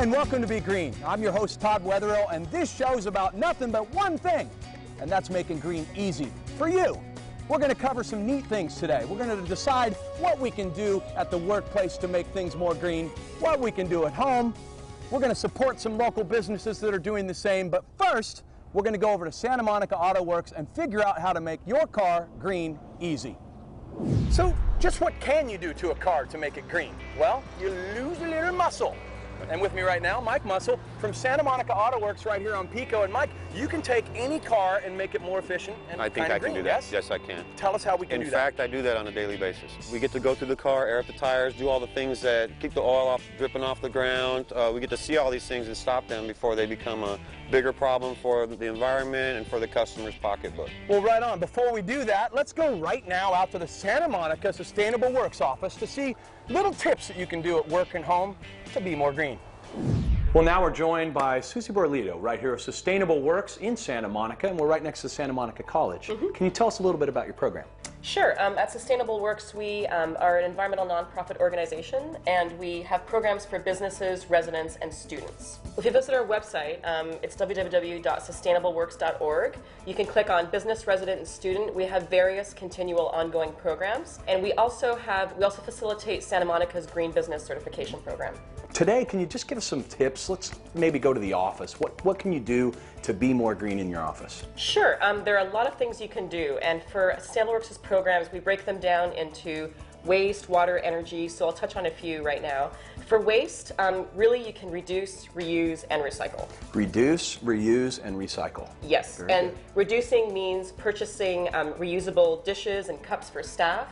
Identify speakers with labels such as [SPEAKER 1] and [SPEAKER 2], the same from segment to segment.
[SPEAKER 1] and welcome to Be Green. I'm your host, Todd Wetherill, and this show's about nothing but one thing, and that's making green easy for you. We're going to cover some neat things today. We're going to decide what we can do at the workplace to make things more green, what we can do at home. We're going to support some local businesses that are doing the same, but first, we're going to go over to Santa Monica Auto Works and figure out how to make your car green easy. So, just what can you do to a car to make it green? Well, you lose a little muscle. And with me right now, Mike Mussell from Santa Monica Auto Works right here on Pico. And Mike, you can take any car and make it more efficient and
[SPEAKER 2] I think I can do that. Yes, I can.
[SPEAKER 1] Tell us how we can do that.
[SPEAKER 2] In fact, I do that on a daily basis. We get to go through the car, air up the tires, do all the things that keep the oil off, dripping off the ground. We get to see all these things and stop them before they become a bigger problem for the environment and for the customer's pocketbook.
[SPEAKER 1] Well, right on. Before we do that, let's go right now out to the Santa Monica Sustainable Works office to see little tips that you can do at work and home to be more green. Well, now we're joined by Susie Borlito right here at Sustainable Works in Santa Monica, and we're right next to Santa Monica College. Can you tell us a little bit about your program?
[SPEAKER 3] Sure. At Sustainable Works, we are an environmental nonprofit organization, and we have programs for businesses, residents, and students. If you visit our website, it's www.sustainableworks.org. You can click on Business, Resident, and Student. We have various continual ongoing programs, and we also facilitate Santa Monica's Green Business Certification Program.
[SPEAKER 1] Today, can you just give us some tips? Let's maybe go to the office. What can you do to be more green in your office?
[SPEAKER 3] Sure. There are a lot of things you can do, and for Sustainable Works' programs, we break them down into waste, water, energy, so I'll touch on a few right now. For waste, really you can reduce, reuse, and recycle. Reduce, reuse, and recycle. Yes, and reducing means purchasing reusable dishes and cups for staff.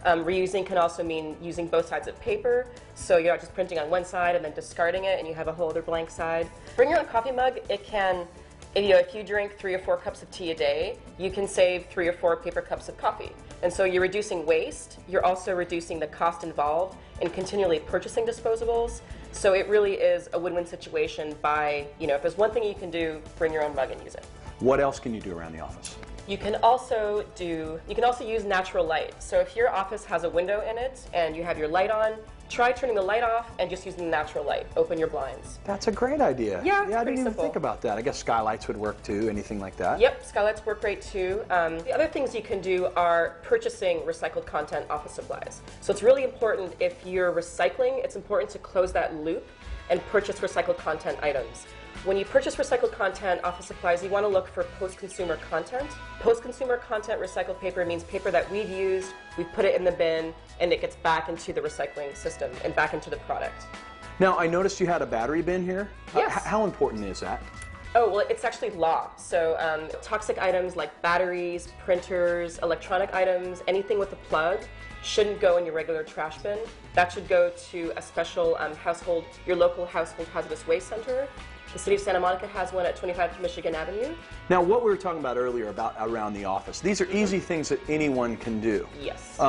[SPEAKER 3] Reusing can also mean using both sides of paper, so you're not just printing on one side and then discarding it and you have a whole other blank side. Bring your own coffee mug. It can, if you drink 3 or 4 cups of tea a day, you can save 3 or 4 paper cups of coffee. And so you're reducing waste, you're also reducing the cost involved in continually purchasing disposables. So it really is a win-win situation by, if there's one thing you can do, bring your own mug and use it.
[SPEAKER 1] What else can you do around the office?
[SPEAKER 3] You can also use natural light. So if your office has a window in it and you have your light on, try turning the light off and just using the natural light. Open your blinds.
[SPEAKER 1] That's a great idea.
[SPEAKER 3] Yeah,
[SPEAKER 1] I didn't even think about that. I guess skylights would work too, anything like that.
[SPEAKER 3] Yep, skylights work great too. The other things you can do are purchasing recycled content office supplies. So it's really important if you're recycling, it's important to close that loop and purchase recycled content items. When you purchase recycled content office supplies, you want to look for post-consumer content. Post-consumer content recycled paper means paper that we've used, we put it in the bin, and it gets back into the recycling system and back into the product.
[SPEAKER 1] Now, I noticed you had a battery bin here.
[SPEAKER 3] Yes.
[SPEAKER 1] How important is that?
[SPEAKER 3] Oh, well, it's actually law. So toxic items like batteries, printers, electronic items, anything with a plug shouldn't go in your regular trash bin. That should go to a special your local household hazardous waste center. The City of Santa Monica has one at 25 Michigan Avenue.
[SPEAKER 1] Now, what we were talking about earlier about around the office, these are easy things that anyone can do.
[SPEAKER 3] Yes.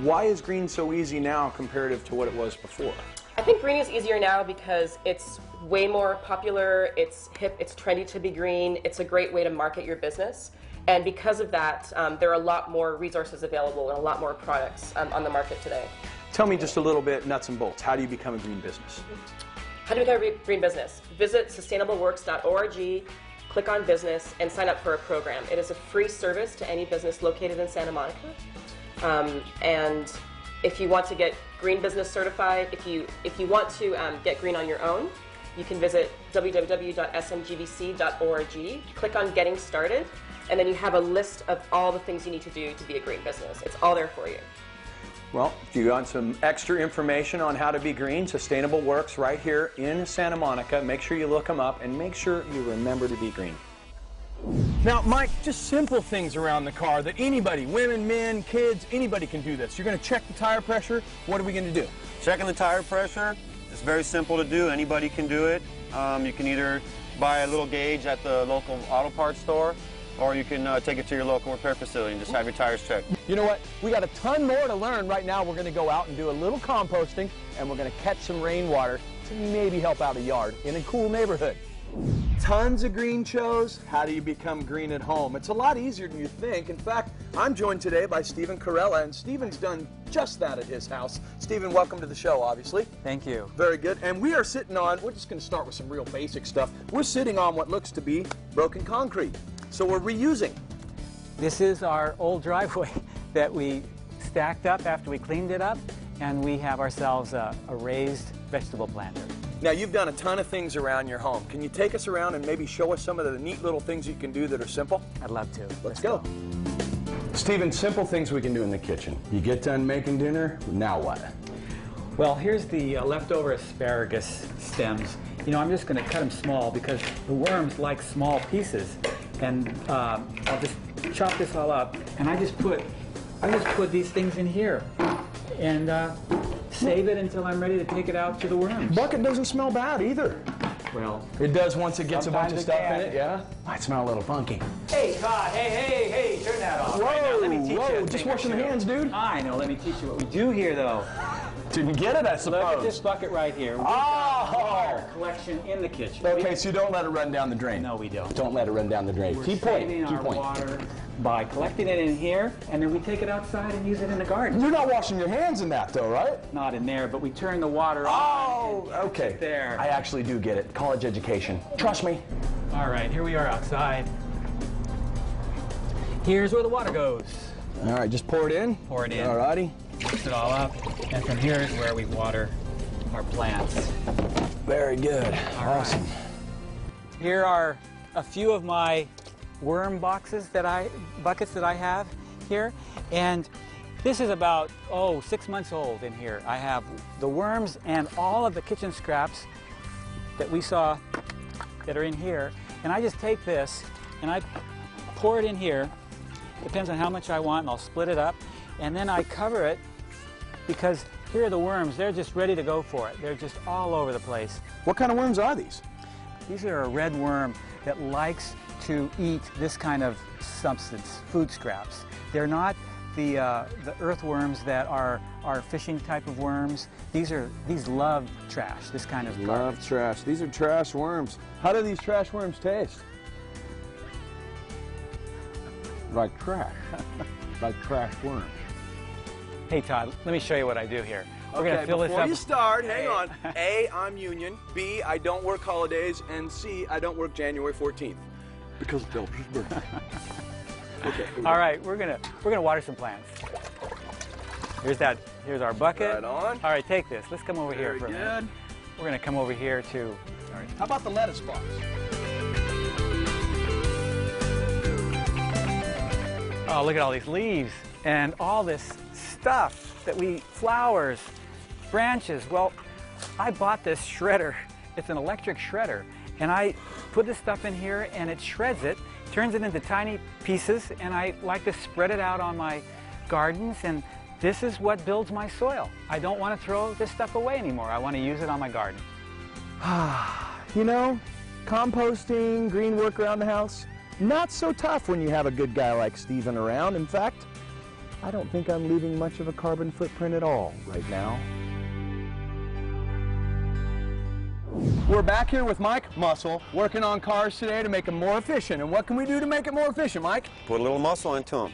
[SPEAKER 1] Why is green so easy now comparative to what it was before?
[SPEAKER 3] I think green is easier now because it's way more popular, it's hip, it's trendy to be green, it's a great way to market your business. And because of that, there are a lot more resources available and a lot more products on the market today.
[SPEAKER 1] Tell me just a little bit nuts and bolts. How do you become a green business?
[SPEAKER 3] How to become a green business? Visit sustainableworks.org, click on business, and sign up for a program. It is a free service to any business located in Santa Monica. And if you want to get green business certified, if you want to get green on your own, you can visit www.smgbc.org, click on Getting Started, and then you have a list of all the things you need to do to be a green business. It's all there for you.
[SPEAKER 1] Well, if you want some extra information on how to be green, Sustainable Works right here in Santa Monica. Make sure you look them up and make sure you remember to be green. Now, Mike, just simple things around the car that anybody, women, men, kids, anybody can do this. You're going to check the tire pressure. What are we going to do?
[SPEAKER 2] Checking the tire pressure, it's very simple to do. Anybody can do it. You can either buy a little gauge at the local auto parts store, or you can take it to your local repair facility and just have your tires checked.
[SPEAKER 1] You know what? We got a ton more to learn. Right now, we're going to go out and do a little composting, and we're going to catch some rainwater to maybe help out a yard in a cool neighborhood. Tons of green shows. How do you become green at home? It's a lot easier than you think. In fact, I'm joined today by Stephen Carella, and Stephen's done just that at his house. Stephen, welcome to the show, obviously.
[SPEAKER 4] Thank you.
[SPEAKER 1] Very good. And we are sitting on, we're just going to start with some real basic stuff. We're sitting on what looks to be broken concrete. So we're reusing.
[SPEAKER 4] This is our old driveway that we stacked up after we cleaned it up, and we have ourselves a raised vegetable planter.
[SPEAKER 1] Now, you've done a ton of things around your home. Can you take us around and maybe show us some of the neat little things you can do that are simple?
[SPEAKER 4] I'd love to.
[SPEAKER 1] Let's go.
[SPEAKER 5] Stephen, simple things we can do in the kitchen. You get done making dinner, now what?
[SPEAKER 4] Well, here's the leftover asparagus stems. You know, I'm just going to cut them small because the worms like small pieces. And I'll just chop this all up, and I just put these things in here. And save it until I'm ready to take it out to the worms.
[SPEAKER 5] Bucket doesn't smell bad either.
[SPEAKER 4] Well,
[SPEAKER 5] It does once it gets a bunch of stuff in it,
[SPEAKER 4] yeah.
[SPEAKER 5] Might smell a little funky.
[SPEAKER 4] hey, Todd, hey, turn that off. Right now. Let me teach you a
[SPEAKER 5] Just
[SPEAKER 4] thing or
[SPEAKER 5] washing the
[SPEAKER 4] two.
[SPEAKER 5] hands, dude.
[SPEAKER 4] I know, let me teach you what we do here, though.
[SPEAKER 5] Didn't get it, I suppose.
[SPEAKER 4] Look at this bucket right here. We've got water collection in the kitchen.
[SPEAKER 5] Okay, so you don't let it run down the drain.
[SPEAKER 4] No, we don't.
[SPEAKER 5] Don't let it run down the drain.
[SPEAKER 4] We're
[SPEAKER 5] Keep
[SPEAKER 4] saving
[SPEAKER 5] pointing.
[SPEAKER 4] our water by collecting it in here, and then we take it outside and use it in the garden.
[SPEAKER 5] You're not washing your hands in that, though, right?
[SPEAKER 4] Not in there, but we turn the water on.
[SPEAKER 5] Oh,
[SPEAKER 4] and
[SPEAKER 5] okay.
[SPEAKER 4] it's there.
[SPEAKER 5] I actually do get it. College education. Trust me.
[SPEAKER 4] All right, here we are outside. Here's where the water goes.
[SPEAKER 5] All right, just pour it in.
[SPEAKER 4] Pour it in.
[SPEAKER 5] All righty.
[SPEAKER 4] Mix it all up, and from here is where we water our plants.
[SPEAKER 5] Very good. Awesome.
[SPEAKER 4] Right. Here are a few of my worm buckets that I have here, and this is about 6 months old in here. I have the worms and all of the kitchen scraps that we saw that are in here, and I just take this and I pour it in here. Depends on how much I want, and I'll split it up, and then I cover it because here are the worms. They're just ready to go for it. They're just all over the place.
[SPEAKER 1] What kind of worms are these?
[SPEAKER 4] These are a red worm that likes to eat this kind of substance, food scraps. They're not the earthworms that are fishing type of worms. These love trash, this kind of garbage.
[SPEAKER 1] Love trash. These are trash worms. How do these trash worms taste?
[SPEAKER 5] Like trash. Like trash worms.
[SPEAKER 4] Hey Todd, let me show you what I do here. We're
[SPEAKER 1] Okay,
[SPEAKER 4] gonna fill this
[SPEAKER 1] before
[SPEAKER 4] up.
[SPEAKER 1] you start, hang on. A, I'm union. B, I don't work holidays. And C, I don't work January 14th. Because it's Elvis's birthday. Okay.
[SPEAKER 4] All right, we're gonna water some plants. Here's our bucket.
[SPEAKER 1] Right on.
[SPEAKER 4] All right, take this. Let's come over here
[SPEAKER 1] Very
[SPEAKER 4] for a
[SPEAKER 1] good.
[SPEAKER 4] minute. We're gonna come over here to. All right.
[SPEAKER 1] How about the lettuce box?
[SPEAKER 4] Oh, look at all these leaves and all this stuff flowers, branches. Well, I bought this shredder. It's an electric shredder. And I put this stuff in here and it shreds it, turns it into tiny pieces, and I like to spread it out on my gardens, and this is what builds my soil. I don't want to throw this stuff away anymore. I want to use it on my garden.
[SPEAKER 1] You know, composting, green work around the house, not so tough when you have a good guy like Stephen around. In fact, I don't think I'm leaving much of a carbon footprint at all right now. We're back here with Mike Mussell, working on cars today to make them more efficient. And what can we do to make it more efficient, Mike?
[SPEAKER 2] Put a little muscle into them.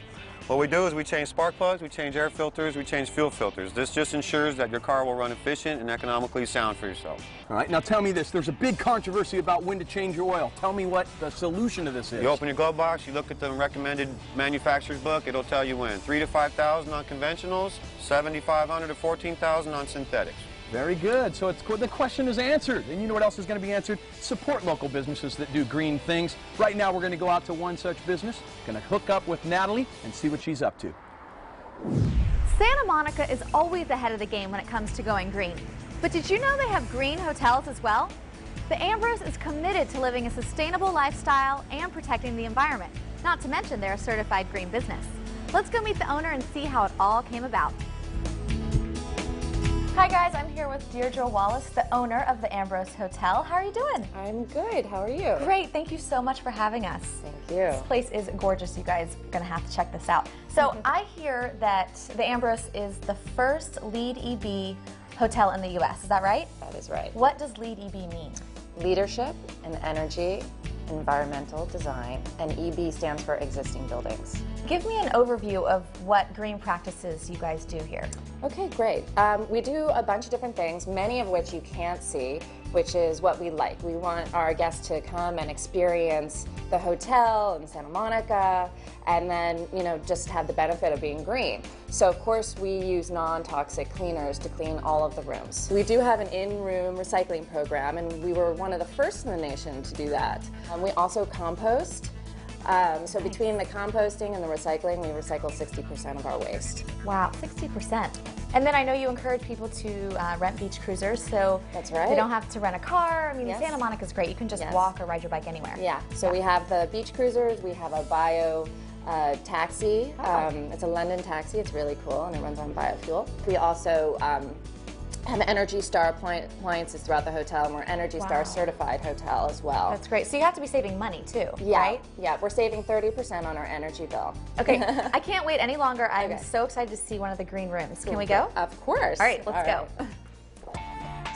[SPEAKER 2] What we do is we change spark plugs, we change air filters, we change fuel filters. This just ensures that your car will run efficient and economically sound for yourself.
[SPEAKER 1] All right, now tell me this. There's a big controversy about when to change your oil. Tell me what the solution to this is.
[SPEAKER 2] You open your glove box, you look at the recommended manufacturer's book, it'll tell you when. 3,000 to 5,000 on conventionals, 7,500 to 14,000 on synthetics.
[SPEAKER 1] Very good. So the question is answered. And you know what else is going to be answered? Support local businesses that do green things. Right now, we're going to go out to one such business. Going to hook up with Natalie and see what she's up to.
[SPEAKER 6] Santa Monica is always ahead of the game when it comes to going green. But did you know they have green hotels as well? The Ambrose is committed to living a sustainable lifestyle and protecting the environment. Not to mention they're a certified green business. Let's go meet the owner and see how it all came about. Hi guys, I'm here with Deirdre Wallace, the owner of the Ambrose Hotel. How are you doing?
[SPEAKER 7] I'm good. How are you?
[SPEAKER 6] Great. Thank you so much for having us.
[SPEAKER 7] Thank you.
[SPEAKER 6] This place is gorgeous. You guys are going to have to check this out. So I hear that the Ambrose is the first LEED EB hotel in the U.S. Is that right?
[SPEAKER 7] That is right.
[SPEAKER 6] What does LEED EB mean?
[SPEAKER 7] leadership in energy, environmental design, and EB stands for existing buildings.
[SPEAKER 6] Give me an overview of what green practices you guys do here.
[SPEAKER 7] Okay, great. We do a bunch of different things, many of which you can't see, which is what we like. We want our guests to come and experience the hotel in Santa Monica, and then, you know, just have the benefit of being green. So of course we use non-toxic cleaners to clean all of the rooms. We do have an in-room recycling program, and we were one of the first in the nation to do that. We also compost. So between the composting and the recycling, we recycle 60% of our waste.
[SPEAKER 6] Wow, 60%. And then I know you encourage people to rent beach cruisers, so
[SPEAKER 7] That's right.
[SPEAKER 6] they don't have to rent a car. I mean,
[SPEAKER 7] Yes.
[SPEAKER 6] Santa Monica's great. You can just
[SPEAKER 7] Yes.
[SPEAKER 6] walk or ride your bike anywhere.
[SPEAKER 7] Yeah, so we have the beach cruisers, we have a bio taxi. It's a London taxi, it's really cool, and it runs on biofuel. We also have Energy Star appliances throughout the hotel, and we're Energy Star certified hotel as well.
[SPEAKER 6] That's great. So you have to be saving money too,
[SPEAKER 7] Yeah,
[SPEAKER 6] right?
[SPEAKER 7] yeah, we're saving 30% on our energy bill.
[SPEAKER 6] Okay, I can't wait any longer. I'm
[SPEAKER 7] Okay.
[SPEAKER 6] so excited to see one of the green rooms. Can we go?
[SPEAKER 7] Of course.
[SPEAKER 6] All right, let's go.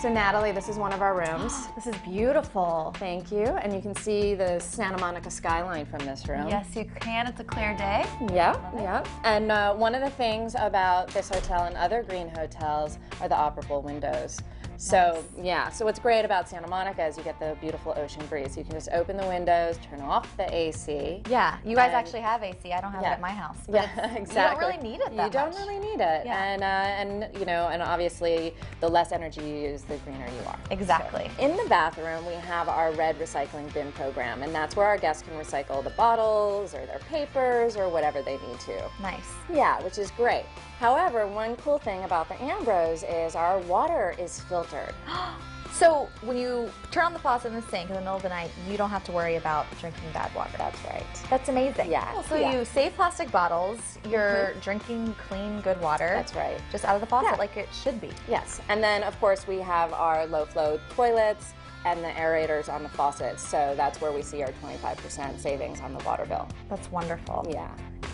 [SPEAKER 7] So Natalie, this is one of our rooms.
[SPEAKER 6] This is beautiful.
[SPEAKER 7] Thank you. And you can see the Santa Monica skyline from this room.
[SPEAKER 6] Yes, you can. It's a clear day.
[SPEAKER 7] Yeah, yeah. And one of the things about this hotel and other green hotels are the operable windows. So, yeah, so what's great about Santa Monica is you get the beautiful ocean breeze. You can just open the windows, turn off the AC.
[SPEAKER 6] Yeah, you guys
[SPEAKER 7] And-
[SPEAKER 6] actually have AC. I don't have it
[SPEAKER 7] Yeah.
[SPEAKER 6] at my house. but
[SPEAKER 7] Yeah,
[SPEAKER 6] it's-
[SPEAKER 7] exactly.
[SPEAKER 6] You don't really need it that
[SPEAKER 7] You don't
[SPEAKER 6] much.
[SPEAKER 7] really need it.
[SPEAKER 6] Yeah.
[SPEAKER 7] And you know, and obviously the less energy you use, the greener you are.
[SPEAKER 6] Exactly.
[SPEAKER 7] So, in the bathroom, we have our red recycling bin program, and that's where our guests can recycle the bottles or their papers or whatever they need to.
[SPEAKER 6] Nice.
[SPEAKER 7] Yeah, which is great. However, one cool thing about the Ambrose is our water is filtered.
[SPEAKER 6] So when you turn on the faucet in the sink in the middle of the night, you don't have to worry about drinking bad water.
[SPEAKER 7] That's right.
[SPEAKER 6] That's amazing.
[SPEAKER 7] Yeah,
[SPEAKER 6] Cool. So
[SPEAKER 7] yeah.
[SPEAKER 6] you save plastic bottles. You're drinking clean, good water.
[SPEAKER 7] That's right.
[SPEAKER 6] Just out of the faucet
[SPEAKER 7] Yeah.
[SPEAKER 6] like it should be.
[SPEAKER 7] Yes, and then of course we have our low flow toilets and the aerators on the faucets, so that's where we see our 25% savings on the water bill.
[SPEAKER 6] That's wonderful.
[SPEAKER 7] Yeah.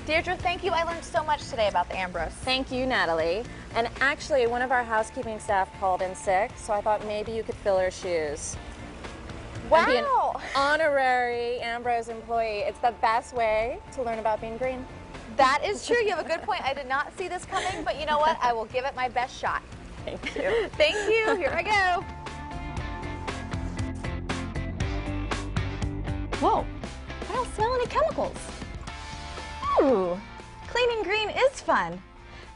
[SPEAKER 6] Deirdre, thank you. I learned so much today about the Ambrose.
[SPEAKER 7] Thank you, Natalie. And actually, one of our housekeeping staff called in sick, so I thought maybe you could fill her shoes. And be an
[SPEAKER 6] Wow.
[SPEAKER 7] honorary Ambrose employee. It's the best way to learn about being green.
[SPEAKER 6] That is true. You have a good point. I did not see this coming, but you know what? I will give it my best shot.
[SPEAKER 7] Thank you.
[SPEAKER 6] Thank you. Here I go. Whoa. I don't smell any chemicals. Ooh. Cleaning green is fun.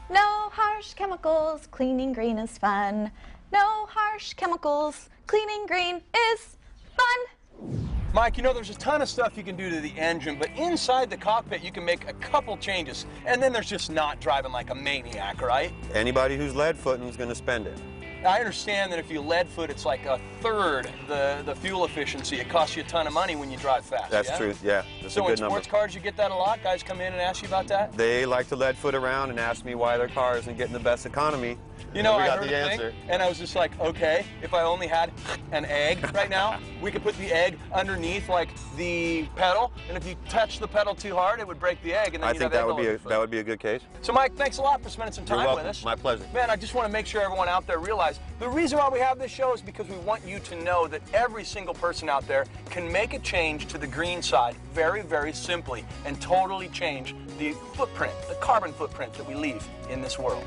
[SPEAKER 6] No harsh chemicals. Cleaning green is fun. No harsh chemicals. Cleaning green is fun.
[SPEAKER 1] Mike, you know, there's a ton of stuff you can do to the engine, but inside the cockpit you can make a couple changes, and then there's just not driving like a maniac, right?
[SPEAKER 2] Anybody who's lead footing is going to spend it.
[SPEAKER 1] I understand that if you lead foot, it's like a third the fuel efficiency. It costs you a ton of money when you drive fast.
[SPEAKER 2] That's
[SPEAKER 1] yeah?
[SPEAKER 2] true, yeah. That's
[SPEAKER 1] So
[SPEAKER 2] a
[SPEAKER 1] in
[SPEAKER 2] good number.
[SPEAKER 1] sports cars, you get that a lot? Guys come in and ask you about that?
[SPEAKER 2] They like to lead foot around and ask me why their car isn't getting the best economy.
[SPEAKER 1] You know,
[SPEAKER 2] we
[SPEAKER 1] I
[SPEAKER 2] got
[SPEAKER 1] heard
[SPEAKER 2] the
[SPEAKER 1] a
[SPEAKER 2] answer.
[SPEAKER 1] thing, and I was just like, okay, if I only had an egg right now, we could put the egg underneath, like, the pedal, and if you touch the pedal too hard, it would break the egg, and then
[SPEAKER 2] I
[SPEAKER 1] you'd
[SPEAKER 2] think
[SPEAKER 1] have egg
[SPEAKER 2] that would
[SPEAKER 1] all
[SPEAKER 2] be
[SPEAKER 1] over
[SPEAKER 2] a
[SPEAKER 1] your foot.
[SPEAKER 2] that would be a good case.
[SPEAKER 1] So, Mike, thanks a lot for spending some
[SPEAKER 2] You're
[SPEAKER 1] time
[SPEAKER 2] welcome.
[SPEAKER 1] with us.
[SPEAKER 2] My pleasure.
[SPEAKER 1] Man, I just want to make sure everyone out there realize the reason why we have this show is because we want you to know that every single person out there can make a change to the green side very, very simply and totally change the footprint, the carbon footprint that we leave in this world.